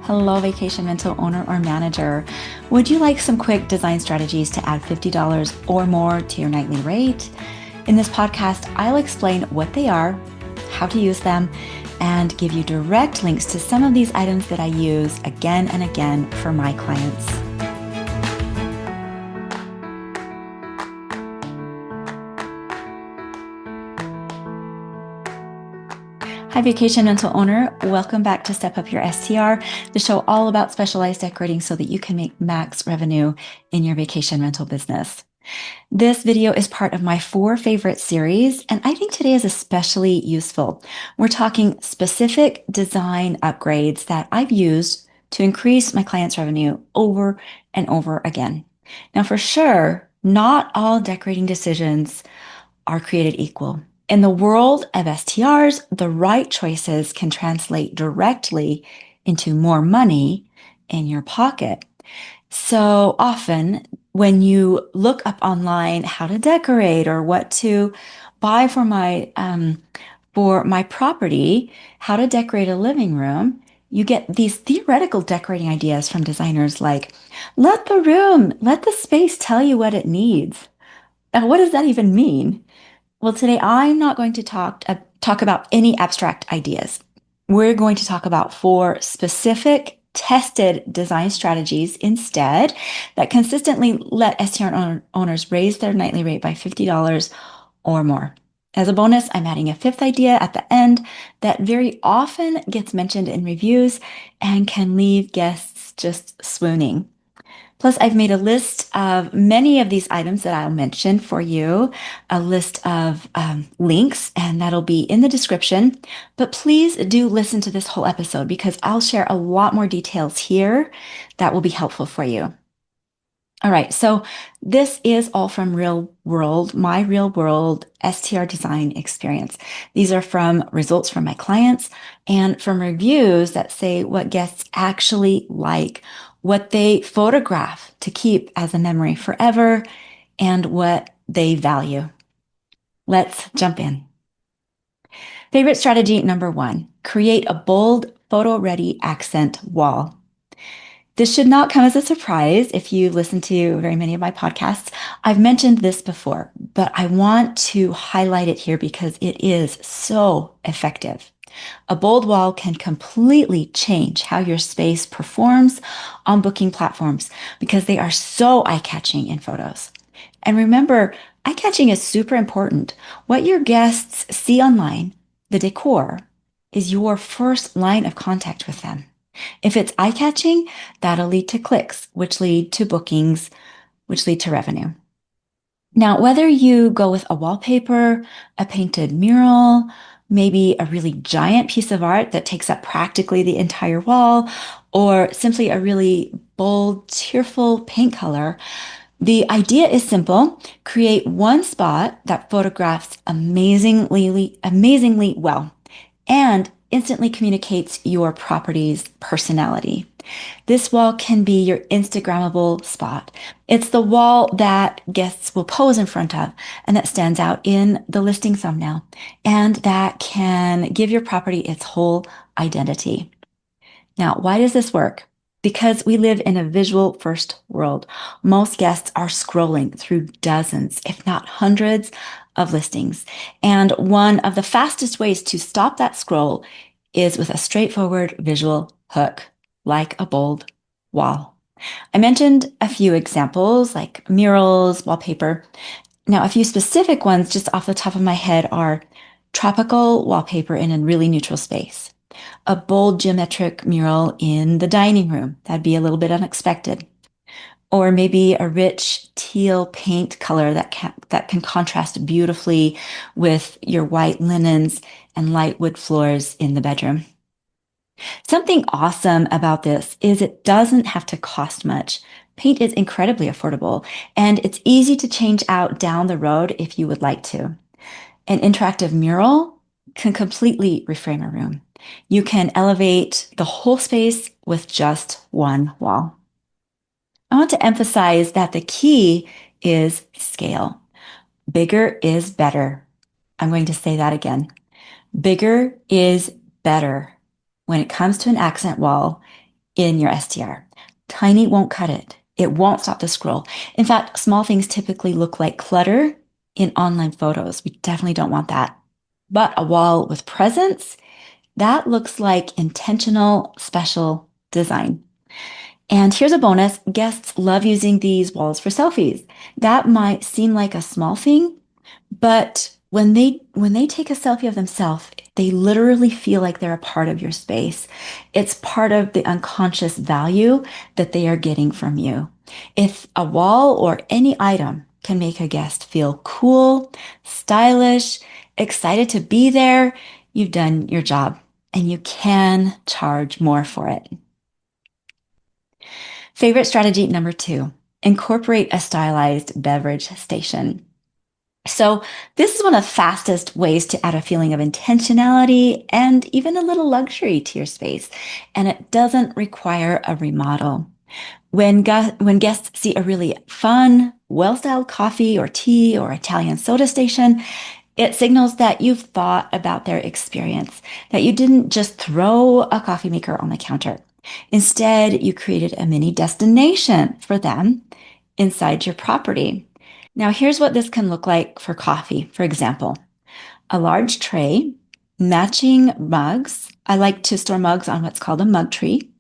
Hello, vacation rental owner or manager. Would you like some quick design strategies to add $50 or more to your nightly rate? In this podcast, I'll explain what they are, how to use them, and give you direct links to some of these items that I use again and again for my clients. Hi, vacation rental owner. Welcome back to Step Up Your STR, the show all about specialized decorating so that you can make max revenue in your vacation rental business. This video is part of my 4 favorite series, and I think today is especially useful. We're talking specific design upgrades that I've used to increase my clients' revenue over and over again. Now, for sure, not all decorating decisions are created equal. In the world of STRs, the right choices can translate directly into more money in your pocket. So often, when you look up online how to decorate or what to buy for my property, how to decorate a living room, you get these theoretical decorating ideas from designers like, let the space tell you what it needs. Now, what does that even mean? Well, today I'm not going to talk about any abstract ideas. We're going to talk about 4 specific tested design strategies instead that consistently let STR owners raise their nightly rate by $50 or more. As a bonus, I'm adding a 5th idea at the end that very often gets mentioned in reviews and can leave guests just swooning. Plus, I've made a list of many of these items that I'll mention for you, a list of links, and that'll be in the description. But please do listen to this whole episode because I'll share a lot more details here that will be helpful for you. All right, so this is all from my real world STR design experience. These are from results from my clients and from reviews that say what guests actually like, what they photograph to keep as a memory forever, and what they value. Let's jump in. Favorite strategy number 1, create a bold photo-ready accent wall. This should not come as a surprise if you listen to very many of my podcasts. I've mentioned this before, but I want to highlight it here because it is so effective. A bold wall can completely change how your space performs on booking platforms because they are so eye-catching in photos. And remember, eye-catching is super important. What your guests see online, the decor, is your first line of contact with them. If it's eye-catching, that'll lead to clicks, which lead to bookings, which lead to revenue. Now, whether you go with a wallpaper, a painted mural, maybe a really giant piece of art that takes up practically the entire wall, or simply a really bold, cheerful paint color, the idea is simple. Create one spot that photographs amazingly well and instantly communicates your property's personality. This wall can be your Instagrammable spot. It's the wall that guests will pose in front of and that stands out in the listing thumbnail and that can give your property its whole identity. Now, why does this work? Because we live in a visual first world. Most guests are scrolling through dozens, if not hundreds, of listings. And one of the fastest ways to stop that scroll is with a straightforward visual hook, like a bold wall. I mentioned a few examples like murals, wallpaper. Now, a few specific ones just off the top of my head are tropical wallpaper in a really neutral space, a bold geometric mural in the dining room. That'd be a little bit unexpected. Or maybe a rich teal paint color that can contrast beautifully with your white linens and light wood floors in the bedroom. Something awesome about this is it doesn't have to cost much. Paint is incredibly affordable, and it's easy to change out down the road if you would like to. An interactive mural can completely reframe a room. You can elevate the whole space with just one wall. I want to emphasize that the key is scale. Bigger is better. I'm going to say that again. Bigger is better when it comes to an accent wall in your STR. Tiny won't cut it. It won't stop the scroll. In fact, small things typically look like clutter in online photos. We definitely don't want that. But a wall with presence, that looks like intentional, special design. And here's a bonus. Guests love using these walls for selfies. That might seem like a small thing, but when they take a selfie of themselves, they literally feel like they're a part of your space. It's part of the unconscious value that they are getting from you. If a wall or any item can make a guest feel cool, stylish, excited to be there, you've done your job and you can charge more for it. Favorite strategy number 2, incorporate a stylized beverage station. So this is one of the fastest ways to add a feeling of intentionality and even a little luxury to your space. And it doesn't require a remodel. When guests see a really fun, well-styled coffee or tea or Italian soda station, it signals that you've thought about their experience, that you didn't just throw a coffee maker on the counter. Instead, you created a mini destination for them inside your property. Now, here's what this can look like for coffee, for example. A large tray, matching mugs. I like to store mugs on what's called a mug tree.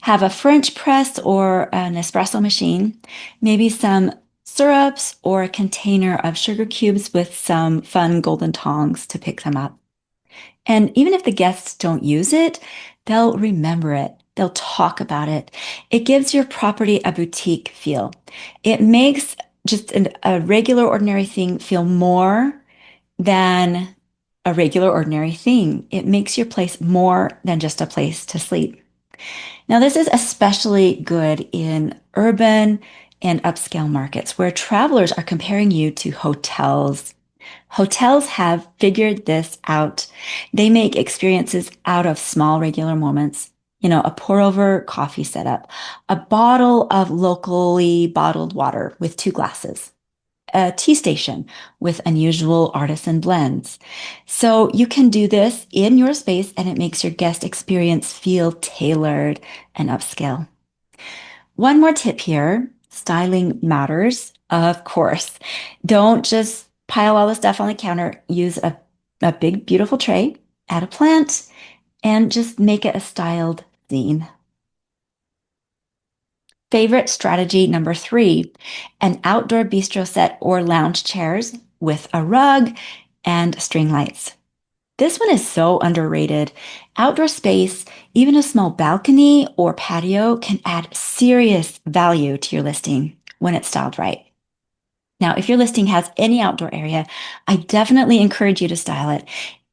Have a French press or an espresso machine, maybe some syrups or a container of sugar cubes with some fun golden tongs to pick them up. And even if the guests don't use it, they'll remember it. They'll talk about it. It gives your property a boutique feel. It makes just a regular, ordinary thing feel more than a regular, ordinary thing. It makes your place more than just a place to sleep. Now, this is especially good in urban and upscale markets where travelers are comparing you to hotels. Hotels have figured this out. They make experiences out of small, regular moments. A pour over coffee setup, a bottle of locally bottled water with 2 glasses, a tea station with unusual artisan blends. So you can do this in your space and it makes your guest experience feel tailored and upscale. One more tip here, styling matters, of course. Don't just pile all the stuff on the counter. Use a big, beautiful tray, add a plant, and just make it a styled scene. Favorite strategy number 3, an outdoor bistro set or lounge chairs with a rug and string lights. This one is so underrated. Outdoor space, even a small balcony or patio, can add serious value to your listing when it's styled right. Now, if your listing has any outdoor area, I definitely encourage you to style it.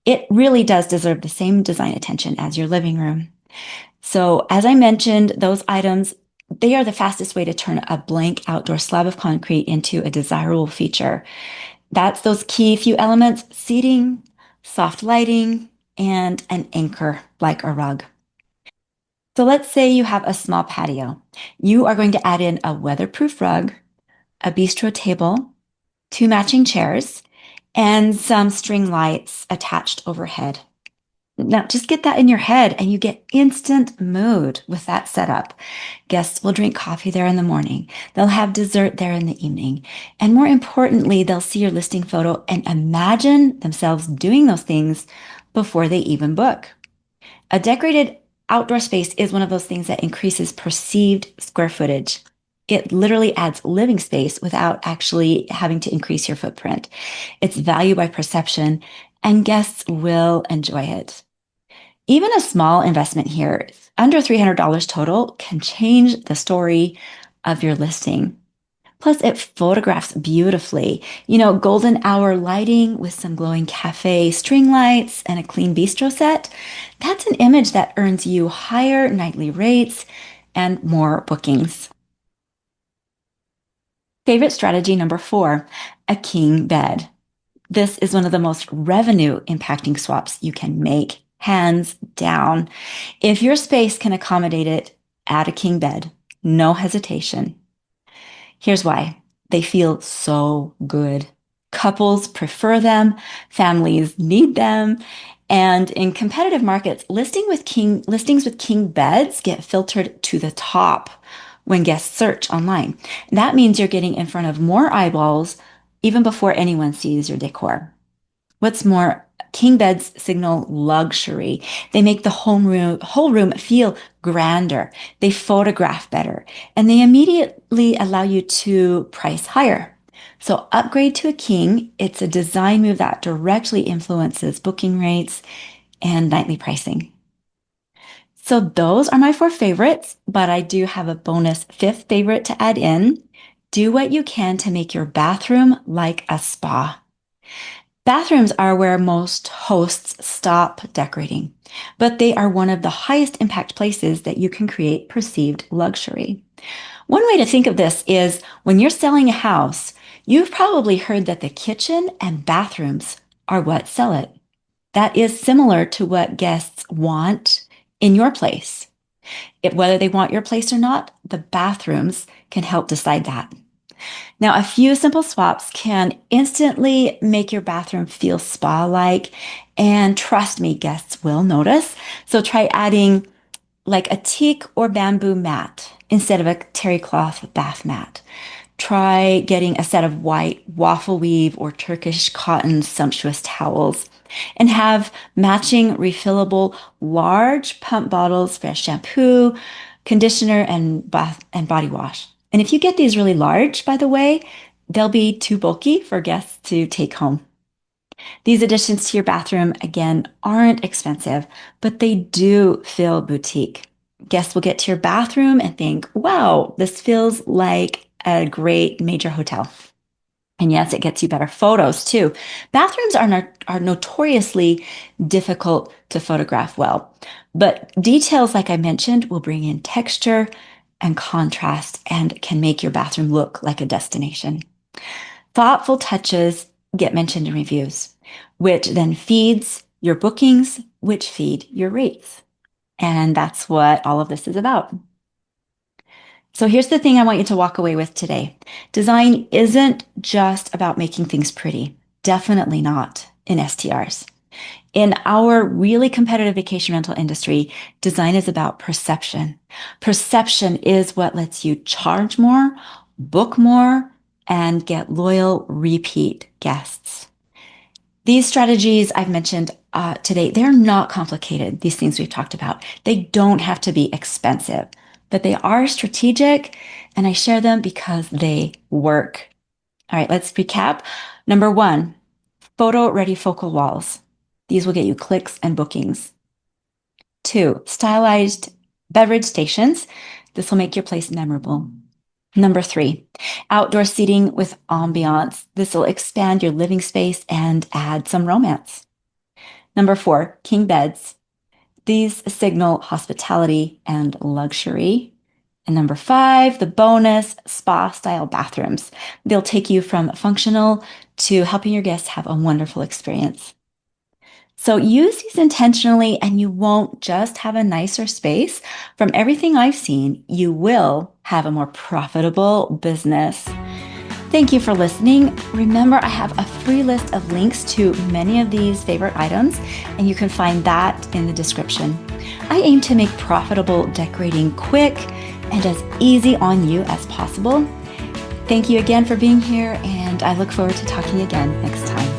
It really does deserve the same design attention as your living room. So, as I mentioned, those items, they are the fastest way to turn a blank outdoor slab of concrete into a desirable feature. That's those key few elements: seating, soft lighting, and an anchor like a rug. So let's say you have a small patio. You are going to add in a weatherproof rug, a bistro table, 2 matching chairs, and some string lights attached overhead. Now, just get that in your head and you get instant mood with that setup. Guests will drink coffee there in the morning. They'll have dessert there in the evening. And more importantly, they'll see your listing photo and imagine themselves doing those things before they even book. A decorated outdoor space is one of those things that increases perceived square footage. It literally adds living space without actually having to increase your footprint. It's value by perception, and guests will enjoy it. Even a small investment here, under $300 total, can change the story of your listing. Plus, it photographs beautifully. Golden hour lighting with some glowing cafe string lights and a clean bistro set. That's an image that earns you higher nightly rates and more bookings. Favorite strategy number 4, a king bed. This is one of the most revenue impacting swaps you can make, hands down. If your space can accommodate it, add a king bed. No hesitation. Here's why. They feel so good. Couples prefer them, families need them, And in competitive markets, listings with king beds get filtered to the top when guests search online. That means you're getting in front of more eyeballs even before anyone sees your decor. What's more, king beds signal luxury. They make the whole room feel grander. They photograph better, and they immediately allow you to price higher. So upgrade to a king. It's a design move that directly influences booking rates and nightly pricing. So those are my 4 favorites, but I do have a bonus 5th favorite to add in. Do what you can to make your bathroom like a spa. Bathrooms are where most hosts stop decorating, but they are one of the highest impact places that you can create perceived luxury. One way to think of this is when you're selling a house, you've probably heard that the kitchen and bathrooms are what sell it. That is similar to what guests want in your place. Whether they want your place or not, the bathrooms can help decide that. Now, a few simple swaps can instantly make your bathroom feel spa-like, and trust me, guests will notice. So try adding like a teak or bamboo mat instead of a terry cloth bath mat. Try getting a set of white waffle weave or Turkish cotton sumptuous towels, and have matching refillable large pump bottles for shampoo, conditioner, and bath and body wash. And if you get these really large, by the way, they'll be too bulky for guests to take home. These additions to your bathroom, again, aren't expensive, but they do feel boutique. Guests will get to your bathroom and think, wow, this feels like a great major hotel. And yes, it gets you better photos too. Bathrooms are notoriously difficult to photograph well, but details like I mentioned will bring in texture and contrast and can make your bathroom look like a destination. Thoughtful touches get mentioned in reviews, which then feeds your bookings, which feed your rates. And that's what all of this is about. So here's the thing I want you to walk away with today. Design isn't just about making things pretty. Definitely not in STRs. In our really competitive vacation rental industry, design is about perception. Perception is what lets you charge more, book more, and get loyal repeat guests. These strategies I've mentioned today, they're not complicated, these things we've talked about. They don't have to be expensive, but they are strategic, and I share them because they work. All right, let's recap. Number 1, photo-ready focal walls. These will get you clicks and bookings. 2, stylized beverage stations. This will make your place memorable. Number 3, outdoor seating with ambiance. This will expand your living space and add some romance. Number 4, king beds. These signal hospitality and luxury. And number 5, the bonus, spa-style bathrooms. They'll take you from functional to helping your guests have a wonderful experience. So use these intentionally, and you won't just have a nicer space. From everything I've seen, you will have a more profitable business. Thank you for listening. Remember, I have a free list of links to many of these favorite items, and you can find that in the description. I aim to make profitable decorating quick and as easy on you as possible. Thank you again for being here, and I look forward to talking again next time.